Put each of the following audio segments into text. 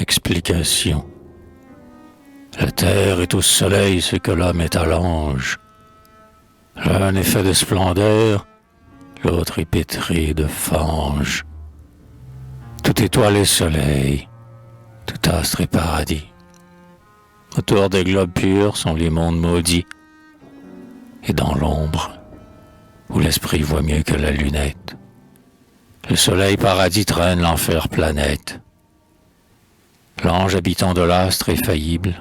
explication. La terre est au soleil ce que l'homme est à l'ange. L'un est fait de splendeur, l'autre est pétri de fange. Toute étoile est soleil, tout astre est paradis. Autour des globes purs sont les mondes maudits. Et dans l'ombre, où l'esprit voit mieux que la lunette, le soleil paradis traîne l'enfer planète. L'ange habitant de l'astre est faillible,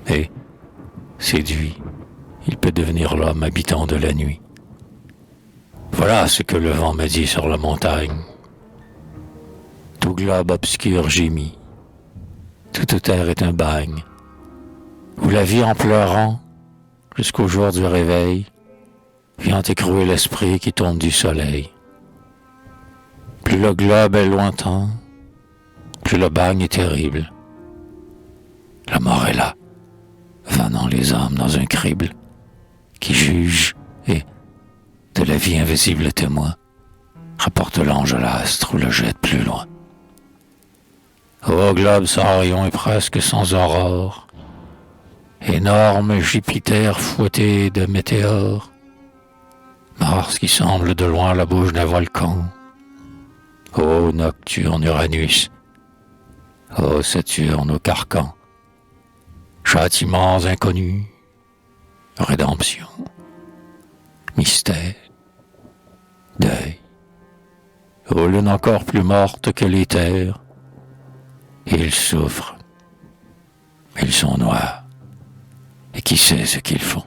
et, séduit, il peut devenir l'homme habitant de la nuit. Voilà ce que le vent me dit sur la montagne. Tout globe obscur gémit, toute terre est un bagne, où la vie en pleurant, jusqu'au jour du réveil, vient écrouer l'esprit qui tombe du soleil. Plus le globe est lointain, plus le bagne est terrible. La mort est là, fanant les âmes dans un crible, qui juge et, de la vie invisible témoin, rapporte l'ange à l'astre ou le jette plus loin. Ô globe sans rayon et presque sans aurore, énorme Jupiter fouetté de météores, Mars qui semble de loin la bouche d'un volcan, ô nocturne Uranus, ô Saturne au carcan, châtiments inconnus, rédemption, mystère, deuil, ô lune encore plus morte que l'éther, ils souffrent, ils sont noirs, et qui sait ce qu'ils font.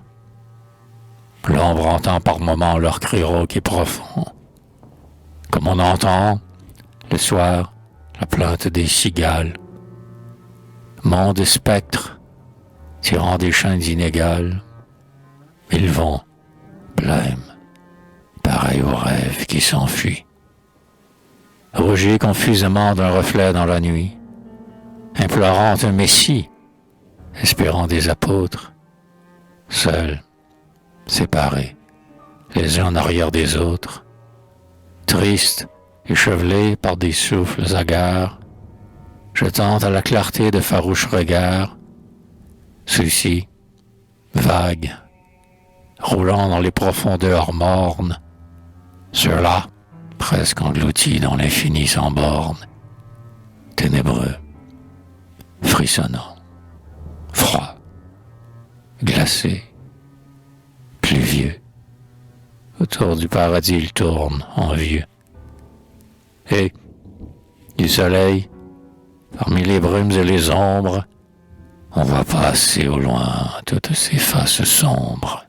L'ombre entend par moments leur cri rauque et profond, comme on entend, le soir, la plainte des cigales. Monde et spectres, tirant des chaînes inégales, ils vont, blêmes, pareils aux rêves qui s'enfuient. Rougis confusément d'un reflet dans la nuit, implorant un messie, espérant des apôtres, seuls, séparés, les uns en arrière des autres, tristes, échevelés par des souffles hagards, jetant à la clarté de farouches regards, ceux-ci, vagues, roulant dans les profondeurs mornes, ceux-là, presque engloutis dans l'infini sans bornes, ténébreux, frissonnant, froid, glacé, pluvieux. Autour du paradis il tourne, envieux. Et, du soleil, parmi les brumes et les ombres, on voit passer au loin toutes ces faces sombres.